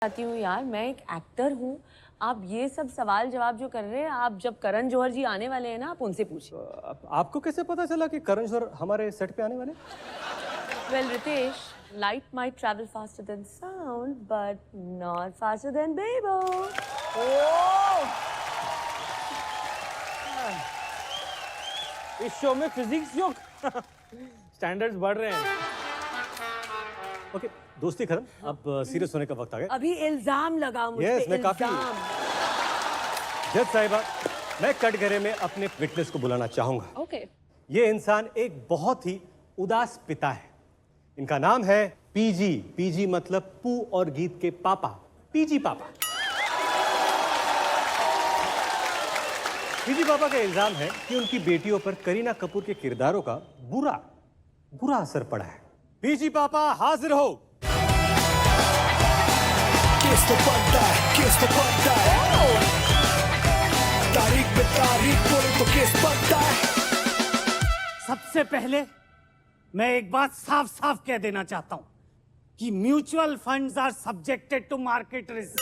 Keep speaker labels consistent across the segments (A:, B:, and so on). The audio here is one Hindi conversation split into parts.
A: चाहती हूँ यार, मैं एक एक्टर हूँ। आप ये सब सवाल जवाब जो कर रहे हैं, आप जब करण जौहर जी आने वाले हैं ना, आप उनसे पूछिए।
B: आपको कैसे पता चला कि करण जौहर हमारे सेट पे आने वाले?
A: Well, Ritesh, light might travel faster than sound, but not faster than Bebo.
C: इस शो में फिजिक्स जो स्टैंडर्ड्स बढ़ रहे हैं।
B: ओके, दोस्ती खत्म, अब सीरियस होने का वक्त आ गया।
A: अभी इल्जाम लगा मुझ
B: Yes,
A: पे,
B: मैं काफी-
A: इल्जाम।
B: जज साहिबा, मैं कटघरे में अपने विटनेस को बुलाना चाहूंगा।
A: Okay.
B: ये इंसान एक बहुत ही उदास पिता है। इनका नाम है पीजी। पीजी मतलब पू और गीत के पापा, पीजी पापा। पीजी पापा का इल्जाम है कि उनकी बेटियों पर करीना कपूर के किरदारों का बुरा असर पड़ा है। पीजी पापा हाजिर हो।
D: केस तो बनता है तारीख पे तारीख बोले तो केस बनता है।
C: सबसे पहले मैं एक बात साफ साफ कह देना चाहता हूं कि mutual funds are subjected to market risk.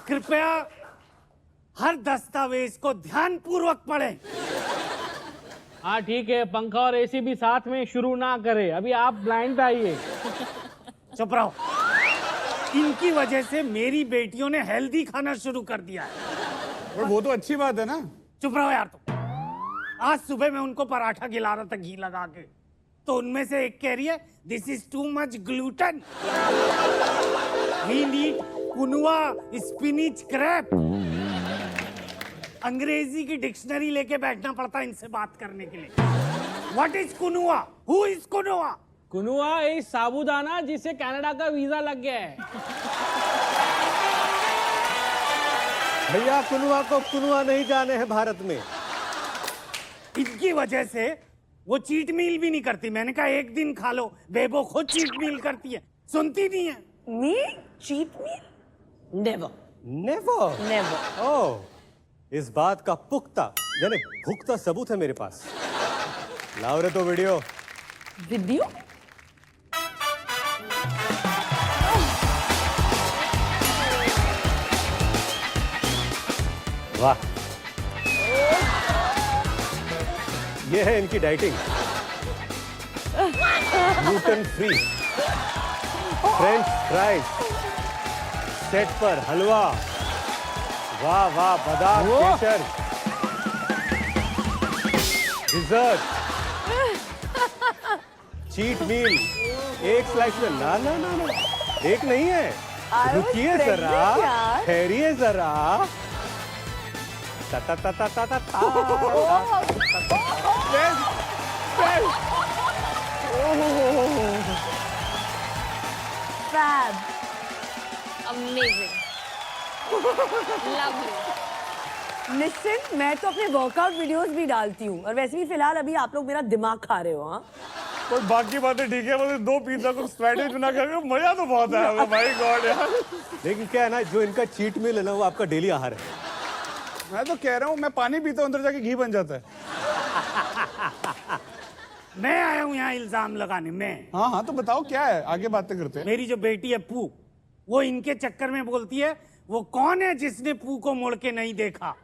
C: कृपया हर दस्तावेज को ध्यानपूर्वक पढ़ें।
E: हाँ ठीक है, पंखा और एसी भी साथ में शुरू ना करे। अभी आप ब्लाइंड पे आइए।
C: चुप रहो। इनकी वजह से मेरी बेटियों ने हेल्दी खाना शुरू कर दिया है।
F: पर वो तो अच्छी बात है ना।
C: चुप रहो यार तुम। आज सुबह मैं उनको पराठा खिला रहा था घी लगा के, तो उनमें से एक कह रही है this is too much gluten, we need quinoa spinach crepe. अंग्रेजी की डिक्शनरी लेके बैठना पड़ता है इनसे बात करने के लिए। What is quinoa? Who is quinoa?
E: Quinoa is sabudana जिसे कनाडा का वीजा लग गया है।
B: भैया, कुनुआ को कुनुआ नहीं जाने हैं भारत में।
C: इनकी वजह से वो चीट मील भी नहीं करती। मैंने कहा एक दिन खा लो, बेबो खुद चीट मील करती है, सुनती नहीं है।
A: Me? Cheat meal? Never.
B: Never.
A: Never.
B: ओह, इस बात का पुख्ता यानी पुख्ता सबूत है मेरे पास। लाओ रे तो वीडियो।
A: Video?
B: वाह, ये है इनकी dieting. Gluten free, French fries, set पर हलवा, वाह वाह, बादाम केसर, डिजर्ट, चीट मील, एक स्लाइस में ना ना ना ना, एक नहीं है।
A: I was
B: रुकिए
A: pregnant,
B: जरा,
A: यार।
B: ठहरिए जरा। ता ता ता ता ता ता ता।
A: Fab. Amazing. Lovely. निश्चित, मैं तो अपने वर्कआउट वीडियोस भी डालती हूँ, और वैसे भी फिलहाल अभी आप लोग मेरा दिमाग खा रहे हो। हाँ,
F: पर बाकी बातें ठीक है, मतलब दो पिज्जा को स्ट्रैटेजी बना के मजा तो बहुत आया। भाई गॉड यार,
B: लेकिन क्या है ना, जो इनका चीट मील है ना, वो आपका डेली आहार है।
F: मैं तो कह रहा हूँ, मैं पानी पीता हूँ, अंदर जाके घी बन जाता है।
C: मैं आया हूँ यहाँ इल्जाम लगाने में।
F: हाँ हाँ, तो बताओ क्या है, आगे बातें करते हैं।
C: मेरी जो बेटी है पू, वो इनके चक्कर में बोलती है वो कौन है जिसने पू को मुड़ के नहीं देखा।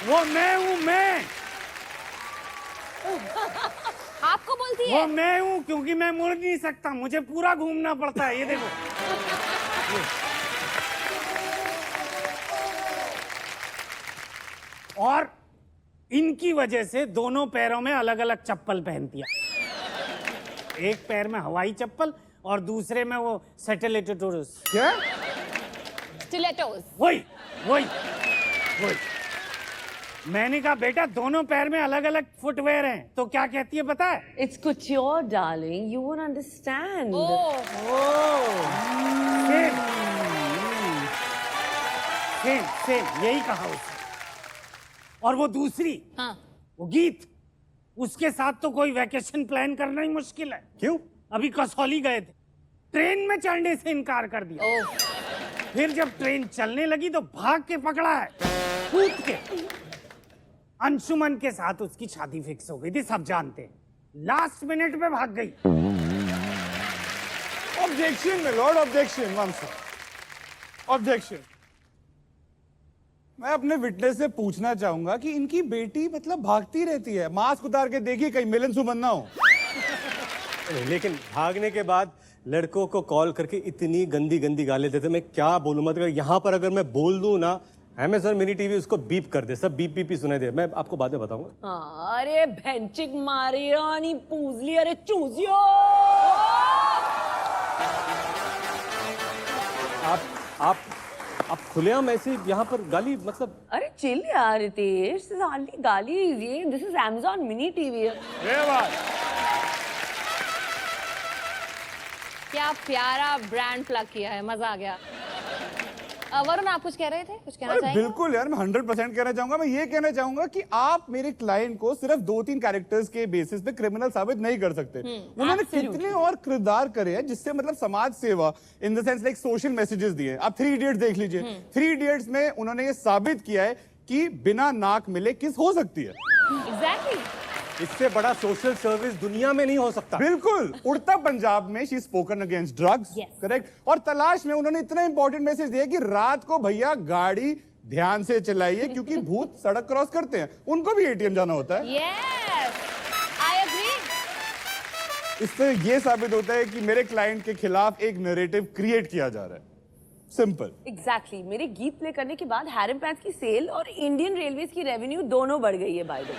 C: वो मैं हूँ, मैं।
A: आपको बोलती
C: वो मैं हूँ क्योंकि मैं मुड़ नहीं सकता, मुझे पूरा घूमना पड़ता है। ये देखो, और इनकी वजह से दोनों पैरों में अलग अलग चप्पल पहनती है। एक पैर में हवाई चप्पल और दूसरे में वो सैटेलाइटोरस।
F: क्या?
A: Stilettos.
C: वही वही वही। मैंने कहा बेटा दोनों पैर में अलग अलग फुटवेयर हैं, तो क्या कहती है पता है?
A: It's couture, darling. You won't understand.
C: Same same यही कहा उसने। और वो दूसरी,
A: हाँ.
C: वो गीत, उसके साथ तो कोई वैकेशन प्लान करना ही मुश्किल है।
B: क्यों?
C: अभी कसौली गए थे, ट्रेन में चढ़ने से इनकार कर दिया। फिर जब ट्रेन चलने लगी तो भाग के पकड़ा है, कूद के। अंशुमन के साथ उसकी शादी फिक्स हो गई थी, सब जानते हैं। लास्ट मिनट पे भाग गई।
F: ऑब्जेक्शन में लॉर्ड ऑब्जेक्शन ऑब्जेक्शन। मैं अपने विटनेस से पूछना चाहूंगा कि इनकी बेटी मतलब भागती रहती है, मास्क उतार के देखिए कहीं मिलन सुमन ना हो।
B: लेकिन भागने के बाद लड़कों को कॉल करके इतनी गंदी गंदी गालें देते, मैं क्या बोलूं। मतलब यहाँ पर अगर मैं बोल दूं ना, अमेज़न मिनी टीवी उसको बीप कर दे, सब बीप बीप ही सुनाई दे। मैं आपको बातें बताऊंगा।
A: हाँ, अरे भेंचिक मारियानी पूजली, अरे चूजियो।
B: आप खुलेआम ऐसे यहाँ पर गाली, मतलब
A: अरे चिल यार रितेश, दिस इज हार्डली गाली, ये this is Amazon mini TV.
F: ये बात
G: क्या प्यारा ब्रांड प्लग किया है, मजा आ गया। वरुण आप कुछ कह रहे थे, कुछ कहना चाहेंगे?
F: बिल्कुल यार, मैं 100% कहना चाहूंगा। मैं ये कहना चाहूंगा कि आप मेरे क्लाइंट को सिर्फ 2-3 कैरेक्टर्स के बेसिस पे क्रिमिनल साबित नहीं कर सकते। उन्होंने कितने और किरदार करे हैं जिससे मतलब समाज सेवा in the sense like social messages दिए। आप 3 इडियट्स देख लीजिए। 3 इडियट्स में उन्होंने ये साबित किया है कि बिना नाक मिले किस हो सकती है।
G: एग्जैक्टली।
B: इससे बड़ा सोशल सर्विस दुनिया में नहीं हो सकता।
F: बिल्कुल। उड़ता पंजाब में she spoken against drugs, correct. और तलाश में उन्होंने इतना इंपॉर्टेंट मैसेज दिया कि रात को भैया गाड़ी ध्यान से चलाइए क्योंकि भूत सड़क क्रॉस करते हैं, उनको भी एटीएम जाना होता है।
G: Yes, I agree.
F: इससे ये साबित होता है कि मेरे क्लाइंट के खिलाफ एक नैरेटिव क्रिएट किया जा रहा है। सिंपल।
A: एग्जैक्टली। मेरे गीत प्ले करने के बाद हैरम पैंट्स की सेल और इंडियन रेलवेज की रेवेन्यू दोनों बढ़ गई है बाय द वे।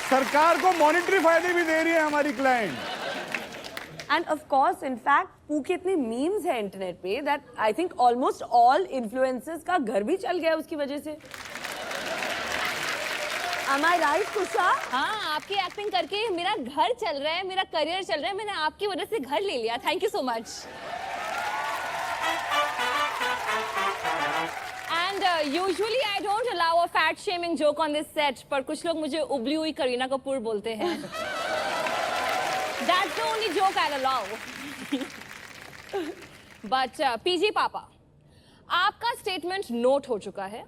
F: सरकार को मॉनेटरी फायदे भी दे रही है हमारी client.
A: End of course in fact पू के इतने मीम्स हैं इंटरनेट पे that I think almost all influencers का घर भी चल गया उसकी वजह से। Am I right, कुशा?
G: हाँ, आपकी एक्टिंग करके मेरा घर चल रहा है, मेरा करियर चल रहा है। मैंने आपकी वजह से घर ले लिया। Thank you so much. And usually I don't allow a fat shaming joke on this set, पर कुछ लोग मुझे उबली हुई करीना कपूर बोलते हैं। That's the only joke I'll allow. But PG पापा, आपका स्टेटमेंट नोट हो चुका है।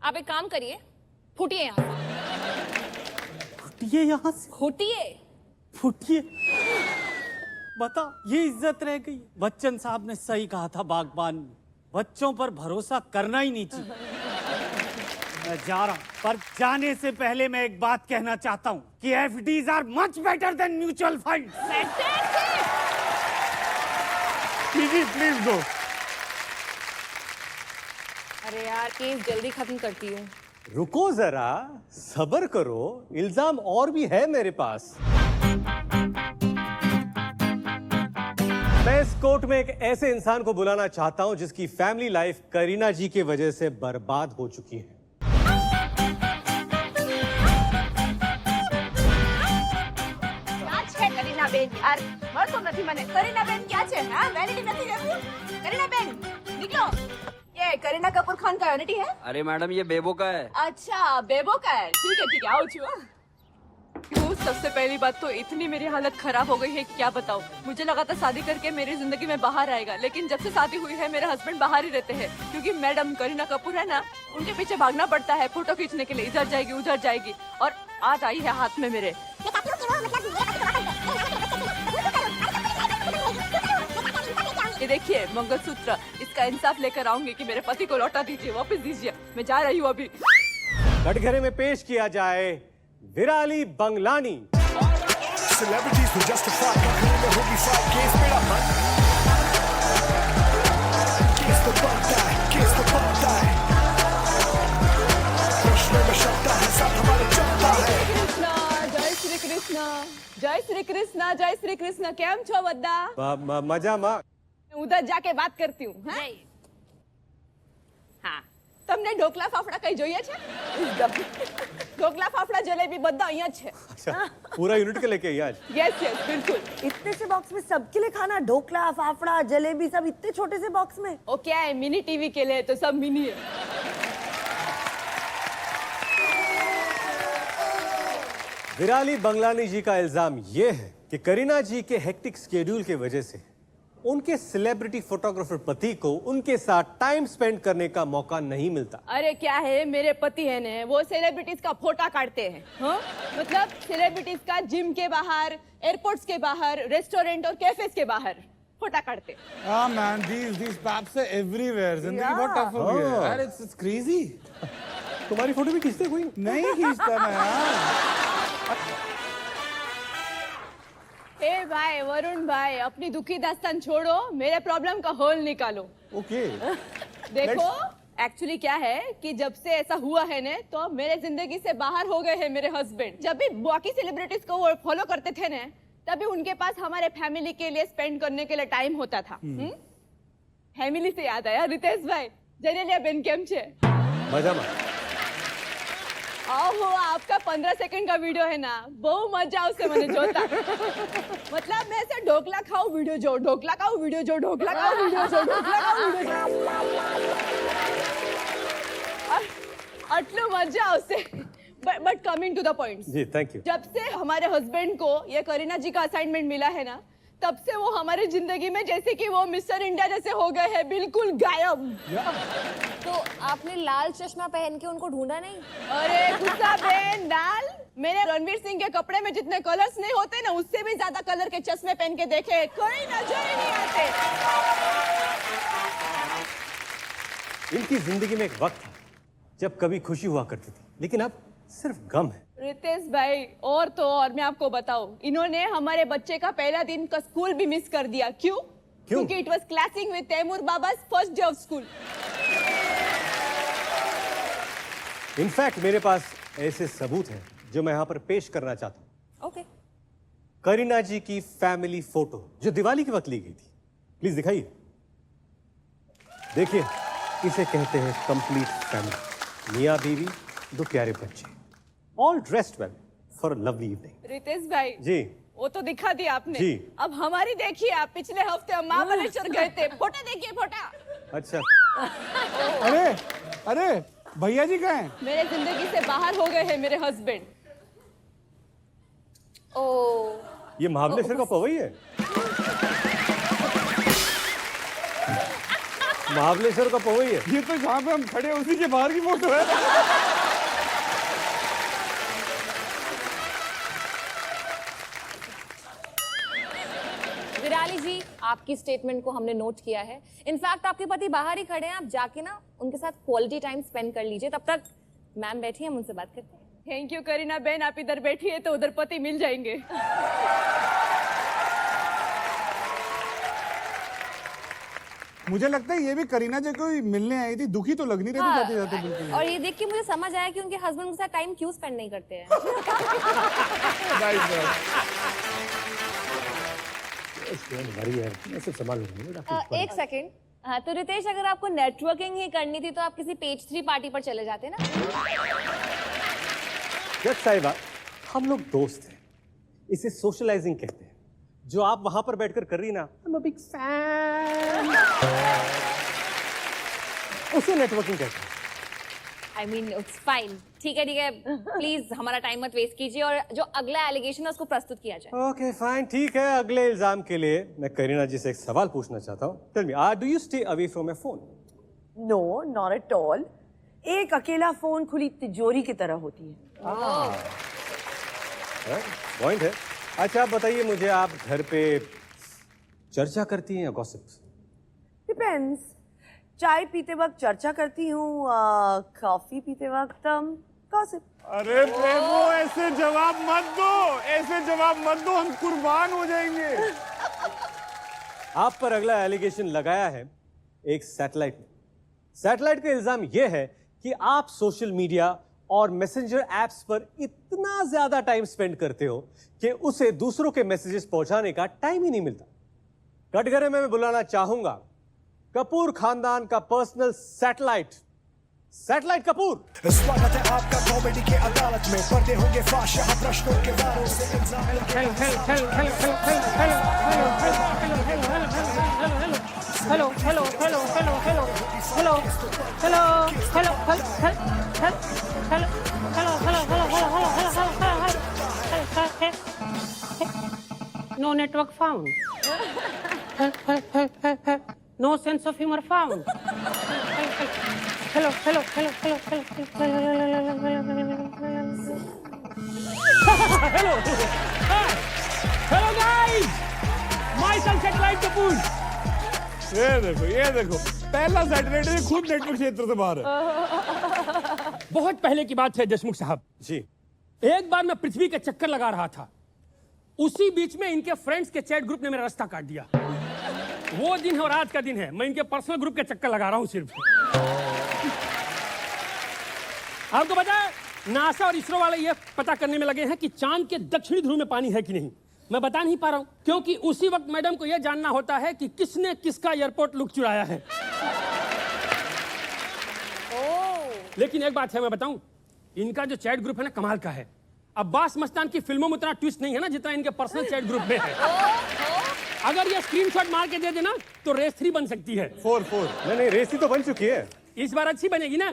G: आप एक काम करिए, फुटिए यहाँ से।
C: ये यहाँ से
G: फुटिए।
C: फुटिए। बता, ये इज्जत रह गई। बच्चन साहब ने सही कहा था बागबान में, बच्चों पर भरोसा करना ही नहीं चाहिए। मैं जा रहा हूं, पर जाने से पहले मैं एक बात कहना चाहता हूं कि FDs are much better than mutual fund.
F: Please go.
G: अरे यार, केस जल्दी खत्म करती हूँ।
B: रुको जरा, सब्र करो, इल्जाम और भी है मेरे पास। मैं इस कोर्ट में एक ऐसे इंसान को बुलाना चाहता हूं जिसकी फैमिली लाइफ करीना जी की वजह से बर्बाद हो चुकी है।
H: करीना बेन यार, મળતો નથી મને। करीना बेन क्या છે? हां, वैनिटी નથી રહેતું। करीना बेन निकलो। ये करीना कपूर खान का वैनिटी है?
I: अरे मैडम, ये बेबो का है।
H: अच्छा, बेबो का है। ठीक है, आओ छुआ। क्यों? सबसे पहली बात तो इतनी मेरी हालत खराब हो गई है कि क्या बताऊं। मुझे लगा था शादी करके मेरी जिंदगी में बाहर आएगा, लेकिन जब से शादी हुई है मेरे हस्बैंड बाहर ही रहते हैं, क्योंकि मैडम करीना कपूर है ना, उनके पीछे भागना पड़ता है फोटो खींचने के लिए। इधर जाएगी उधर जाएगी, और आज आई है हाथ में मेरे। ये देखिए मंगलसूत्र, इसका इंसाफ लेकर आऊंगी कि मेरे पति को लौटा दीजिए, वापस दीजिए। मैं जा रही हूँ अभी।
B: कटघरे में पेश किया जाए विराली बंगलानी।
D: Celebrities who justify कहीं में होगी fight, केस मेरा मन। केस तो बनता है, केस तो बनता है। प्रश्न में शक्ता है, साथ हमारे चलता है।
H: जय श्री कृष्ण, जय श्री कृष्ण, जय श्री कृष्ण। केम छो बद्दा?
B: मजा मा।
H: उधर जाके बात करती हूँ। हाँ, તમને ઢોકલા ફાફડા કઈ જોઈએ છે? ઢોકલા ફાફડા જલેબી બધા અહીંયા જ છે।
B: अच्छा, पूरा यूनिट के लेके आई आज।
H: यस यस, बिल्कुल।
A: इतने से बॉक्स में सबके लिए खाना, ढोकला फाफड़ा जलेबी सब इतने छोटे से बॉक्स में।
H: ओ क्या है, मिनी टीवी के लिए तो सब मिनी है।
B: विराली बंगलानी जी का इल्जाम यह है कि करीना जी के हेक्टिक स्केड्यूल की वजह से उनके सेलिब्रिटी फोटोग्राफर पति को उनके साथ टाइम स्पेंड करने का मौका नहीं मिलता।
G: अरे क्या है, मेरे पति है ने वो सेलिब्रिटीज का फोटा काटते हैं। हाँ? मतलब सेलिब्रिटीज का जिम के बाहर, एयरपोर्ट्स के बाहर, रेस्टोरेंट और कैफेज के बाहर फोटा काटते।
F: Ah man, these paps are everywhere. जिंदगी बहुत टफ हो गई है यार, it's crazy.
B: तुम्हारी फोटो भी खींचते कोई?
F: नहीं खींचता मैं यार।
G: ए भाई वरुण भाई, अपनी दुखी दास्तान छोड़ो, मेरे प्रॉब्लम का हल निकालो।
F: Okay.
G: देखो एक्चुअली क्या है कि जब से ऐसा हुआ है ने तो मेरे जिंदगी से बाहर हो गए हैं मेरे हस्बैंड। जब भी बाकी सेलिब्रिटीज को वो फॉलो करते थे ने, तभी उनके पास हमारे फैमिली के लिए स्पेंड करने के लिए टाइम होता था। फैमिली से याद आया रितेश भाई, जेनेलिया बेन केम छे?
B: मजाમાં।
G: ओहो, आपका 15 सेकंड का वीडियो है ना, बहु मजा આવશે મને જોતા। मतलब मैं ऐसे ढोकला खाऊं वीडियो जो, ढोकला खाऊं वीडियो जो, ढोकला खाऊं वीडियो जो, ढोकला खाऊं वीडियो जो। आटलो मजा આવશે। But coming to the points.
B: जी थैंक यू।
G: जब से हमारे हस्बैंड को ये करीना जी का असाइनमेंट मिला है ना, तब से वो हमारी जिंदगी में जैसे कि वो मिस्टर इंडिया जैसे हो गए हैं, बिल्कुल गायब।
I: तो आपने लाल चश्मा पहन के उनको ढूंढा नहीं?
G: अरे गुस्सा बहन लाल, मैंने रणवीर सिंह के कपड़े में जितने कलर्स नहीं होते ना, उससे भी ज्यादा कलर के चश्मे पहन के देखे, कोई नजर ही नहीं आते।
B: इनकी जिंदगी में एक वक्त था जब कभी खुशी हुआ करती थी, लेकिन अब सिर्फ गम है।
G: रितेश भाई और तो और मैं आपको बताऊं, इन्होंने हमारे बच्चे का पहला दिन का स्कूल भी मिस कर दिया। क्यों? क्योंकि it was clashing with Taimur बाबा's first day of school.
B: In fact मेरे पास ऐसे सबूत हैं जो मैं यहाँ पर पेश करना चाहता हूँ।
I: ओके।
B: करीना जी की फैमिली फोटो जो दिवाली के वक्त ली गई थी, प्लीज दिखाइए। देखिए, इसे कहते हैं कंप्लीट फैमिली, मियाँ बीवी, दो प्यारे बच्चे, all dressed well for a lovely evening.
G: Ritesh भाई
B: जी
G: वो तो दिखा दिया आपने
B: जी।
G: अब हमारी देखिए। आप पिछले हफ्ते हम महाबलेश्वर गए थे, फोटा देखिए फोटा।
B: अच्छा।
F: अरे अरे भैया जी कहाँ हैं?
G: मेरे जिंदगी से बाहर हो गए हैं मेरे हस्बैंड।
I: ओ
B: ये महाबलेश्वर का पवई है? महाबलेश्वर का पवई है?
F: ये तो जहाँ पे हम खड़े हैं उसी के बाहर की फोटो है।
I: विराली जी, आपकी स्टेटमेंट को हमने नोट किया है। इनफैक्ट आपके पति बाहर ही खड़े हैं, आप जाके ना उनके साथ क्वालिटी टाइम स्पेंड कर लीजिए। तब तक मैम बैठी हैं, हम उनसे बात करते हैं।
G: थैंक यू करीना बहन, आप इधर बैठी है तो उधर पति मिल जाएंगे।
F: मुझे लगता है ये भी करीना जी को ही मिलने आई थी, दुखी तो लग नहीं रही थी जाते जाते बिल्कुल।
I: और ये देख के मुझे समझ आया कि उनके हस्बैंड उनके साथ टाइम क्यों स्पेंड नहीं करते हैं। एक सेकेंड। हाँ तो रितेश, अगर आपको नेटवर्किंग ही करनी थी तो आप किसी पेज 3 पार्टी पर चले जाते ना।
B: जज साहिबा, हम लोग दोस्त हैं, इसे सोशलाइजिंग कहते हैं। जो आप वहां पर बैठकर कर रही ना, I'm a big fan, उसे नेटवर्किंग कहते हैं।
I: आई मीन इट्स फाइन, ठीक है प्लीज हमारा टाइम मत वेस्ट कीजिए और जो अगला एलिगेशन है उसको प्रस्तुत किया जाए।
B: ओके फाइन, ठीक है। अगले इल्जाम के लिए मैं करीना जी से एक सवाल पूछना चाहता हूँ। Tell me, do you stay away from your phone?
A: No, not at all. एक अकेला फोन खुली तिजोरी की तरह होती है।
B: पॉइंट है। अच्छा आप बताइए मुझे, आप घर पे चर्चा करती हैं या गॉसिप्स?
A: डिपेंड्स। चाय पीते वक्त चर्चा करती हूँ, कॉफी पीते वक्त गॉसिप।
F: अरे प्रेमो, ऐसे जवाब मत दो, ऐसे जवाब मत दो, हम कुर्बान हो जाएंगे।
B: आप पर अगला एलिगेशन लगाया है एक सैटेलाइट ने। सैटेलाइट का इल्जाम यह है कि आप सोशल मीडिया और मैसेंजर एप्स पर इतना ज्यादा टाइम स्पेंड करते हो कि उसे दूसरों के मैसेजेस पहुंचाने का टाइम ही नहीं मिलता। कटघरे में मैं बुलाना चाहूंगा कपूर खानदान का पर्सनल सैटेलाइट, सैटेलाइट कपूर।
D: स्वागत है आपका कॉमेडी के अदालत में, पर्दे होंगे फाश यहाँ प्रश्नों के वारों से इल्जाम
E: no network found.
C: No sense of humour found. Hello hello hello hello hello hello guys, my son satellite Kapoor.
F: ये देखो पहला सैटेलाइट है खुद नेटवर्क क्षेत्र से बाहर है.
C: बहुत पहले की बात है देशमुख साहब.
B: जी.
C: एक बार मैं पृथ्वी के चक्कर लगा रहा था, उसी बीच में इनके फ्रेंड्स के चैट ग्रुप ने मेरा रास्ता काट दिया. वो दिन है और आज का दिन है, मैं इनके पर्सनल ग्रुप के चक्कर लगा रहा हूं सिर्फ. आपको पता है नासा और इसरो वाले ये पता करने में लगे हैं कि चांद के दक्षिणी ध्रुव में पानी है कि नहीं. मैं बता नहीं पा रहा हूं क्योंकि उसी वक्त मैडम को यह जानना होता है कि किसने किसका एयरपोर्ट लुक चुराया है. लेकिन एक बात है मैं बताऊं, इनका जो चैट ग्रुप है ना कमाल का है. अब्बास मस्तान की फिल्मों में उतना ट्विस्ट नहीं है ना जितना इनके पर्सनल चैट ग्रुप में है. अगर ये स्क्रीनशॉट मार के दे देना तो रेस 3 बन सकती है.
F: 4
B: नहीं रेसी तो बन चुकी है.
C: इस बार अच्छी बनेगी ना.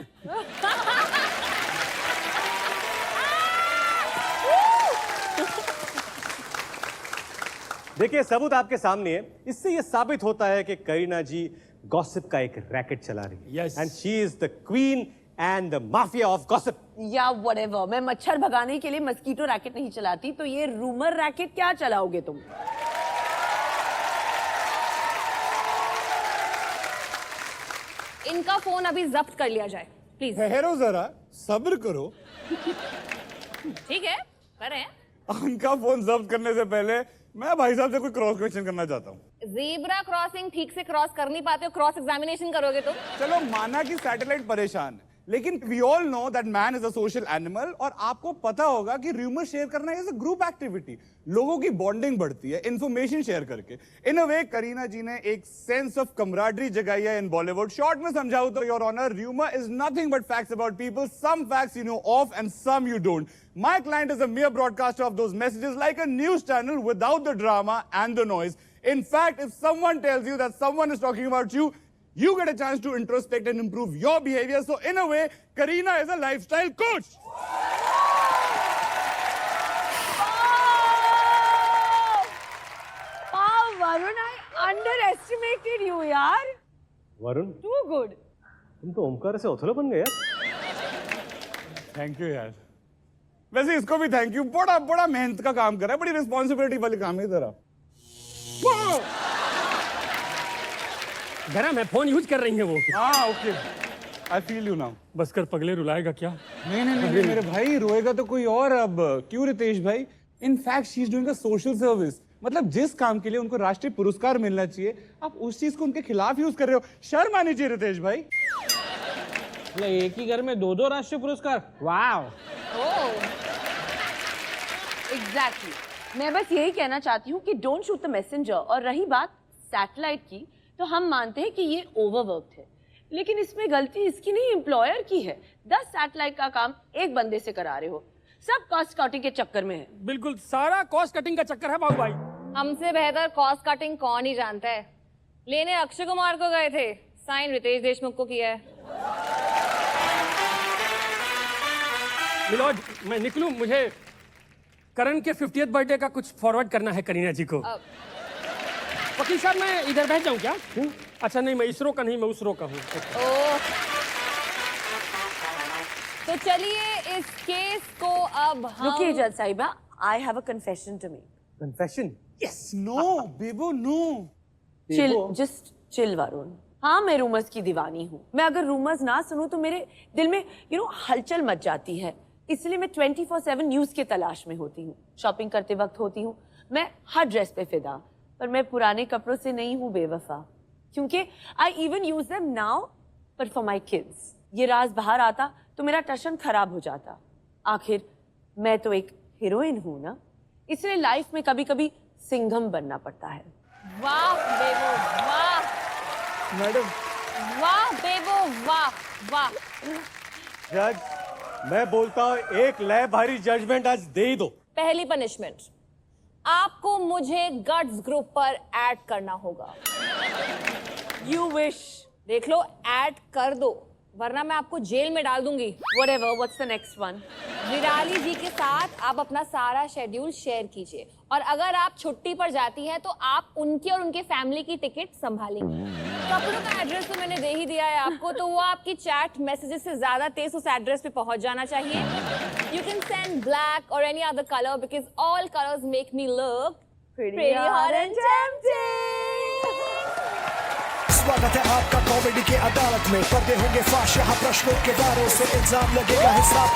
B: देखिए सबूत आपके सामने है. इससे यह साबित होता है कि करीना जी गॉसिप का एक रैकेट चला रही है.
C: Yes.
B: And she is the queen and the mafia of gossip.
A: या व्हाटएवर, मैं मच्छर भगाने के लिए मस्कीटो रैकेट नहीं चलाती, तो ये रूमर रैकेट क्या चलाओगे तुम?
I: इनका फोन अभी जब्त कर लिया जाए प्लीज.
F: ठहरो जरा, सब्र करो.
I: ठीक है, करें.
F: उनका फोन जब्त करने से पहले मैं भाई साहब से कोई क्रॉस क्वेश्चन करना चाहता हूँ.
I: ज़ेब्रा क्रॉसिंग ठीक से क्रॉस कर नहीं पाते हो, क्रॉस एग्जामिनेशन करोगे तुम.
F: चलो माना कि सैटेलाइट परेशान है, लेकिन we all know that man is a social animal. और आपको पता होगा कि रूमर शेयर करना इज अ ग्रुप एक्टिविटी. लोगों की बॉन्डिंग बढ़ती है इंफॉर्मेशन शेयर करके. इन अ वे करीना जी ने एक सेंस ऑफ कमराडरी जगाई है इन बॉलीवुड. शॉर्ट में समझाऊं तो your honour, rumour is nothing but facts about people. Some facts you know of and some you don't. My client is a mere broadcaster of those messages, like a news channel without the drama and the noise. In fact, if someone tells you that someone is talking about you, you get a chance to introspect and improve your behavior. So in a way, Kareena is a lifestyle coach.
A: Wow, Varun, I underestimated you, यार.
B: Varun
A: Too good.
B: तुम तो ओमकार से ओथलो बन गए यार.
F: थैंक यू यार. वैसे इसको भी थैंक यू. बड़ा बड़ा मेहनत का काम कर रहा है, बड़ी रिस्पॉन्सिबिलिटी वाली काम है जरा.
C: गरम है, फोन यूज कर रही है वो.
F: हाँ okay, I feel you now.
C: बस कर पगले, रुलाएगा क्या?
F: नहीं नहीं नहीं मेरे भाई, रोएगा तो कोई और. अब क्यों रितेश भाई? In fact she is doing a social service. मतलब जिस काम के लिए उनको राष्ट्रीय पुरस्कार मिलना चाहिए, आप उस चीज को उनके खिलाफ यूज कर रहे हो. शर्म आनी चाहिए रितेश भाई.
E: मतलब एक ही घर में 2-2 राष्ट्रीय पुरस्कार. वाव.
A: एग्जैक्टली. मैं बस यही कहना चाहती हूँ कि डोंट शूट द मैसेंजर. और रही बात सैटेलाइट की, तो हम मानते हैं कि ये ओवरवर्क है, लेकिन इसमें गलती इसकी नहीं, एम्प्लॉयर की है. 10 सैटेलाइट का काम एक बंदे से करा रहे हो. सब कॉस्ट कटिंग के चक्कर में है.
C: बिल्कुल, सारा कॉस्ट कटिंग का चक्कर है बाबू भाई.
I: हमसे बेहतर कॉस्ट कटिंग कौन ही जानता है. लेने अक्षय कुमार को गए थे, साइन रितेश देशमुख को किया है.
C: मिलोज, मैं निकलूं, मुझे करण के 50th बर्थडे का कुछ फॉरवर्ड करना है करीना जी को. वकील साहब मैं इधर बैठ जाऊं क्या? अच्छा नहीं, मैं इसरो का नहीं, मैं उसरो का हूँ.
I: तो चलिए इस केस को अब हम
A: रुकिए जज साहिबा, I have a confession to make.
B: Confession?
F: Yes. No Bebo no.
A: Chill, just chill Varun. हाँ, मैं रूमर्स की दीवानी हूँ. मैं अगर रूमर्स ना सुनूं तो मेरे दिल में हलचल मच जाती है. इसलिए मैं 24/7 न्यूज के तलाश में होती हूँ. शॉपिंग करते वक्त होती हूँ मैं हर ड्रेस पे फिदा. पर मैं पुराने कपड़ों से नहीं हूँ बेवफा, क्योंकि I even use them now पर फॉर माई किड्स. ये राज बाहर आता तो मेरा टशन खराब हो जाता. आखिर मैं तो एक हीरोइन हूँ ना, इसलिए लाइफ में कभी कभी सिंघम बनना पड़ता है.
I: वाह बेबो वाह.
F: मैडम
I: वाह बेबो वाह वाह.
B: जज, मैं बोलता हूँ एक लय भारी जजमेंट आज दे ही दो.
I: पहली पनिशमेंट, आपको मुझे गट्स ग्रुप पर ऐड करना होगा.
A: You wish.
I: देख लो, ऐड कर दो. वरना मैं आपको जेल में डाल दूंगी।
A: Whatever, what's the next one?
I: Virali जी के साथ आप अपना सारा शेड्यूल शेयर कीजिए और अगर आप छुट्टी पर जाती हैं तो आप उनकी और उनके फैमिली की टिकट संभालेंगी। कपड़ों का एड्रेस तो मैंने दे ही दिया है आपको, तो वो आपकी चैट मैसेजेस से ज्यादा तेज उस एड्रेस पे पहुंच जाना चाहिए। यू कैन सेंड ब्लैक और any other colour because all colours make me look pretty hot and tempting।
D: स्वागत है आपका कॉमेडी के अदालत में, पर्दे होंगे फाश, यहाँ प्रश्नों के वारों से इल्जाम लगेगा, हिसाब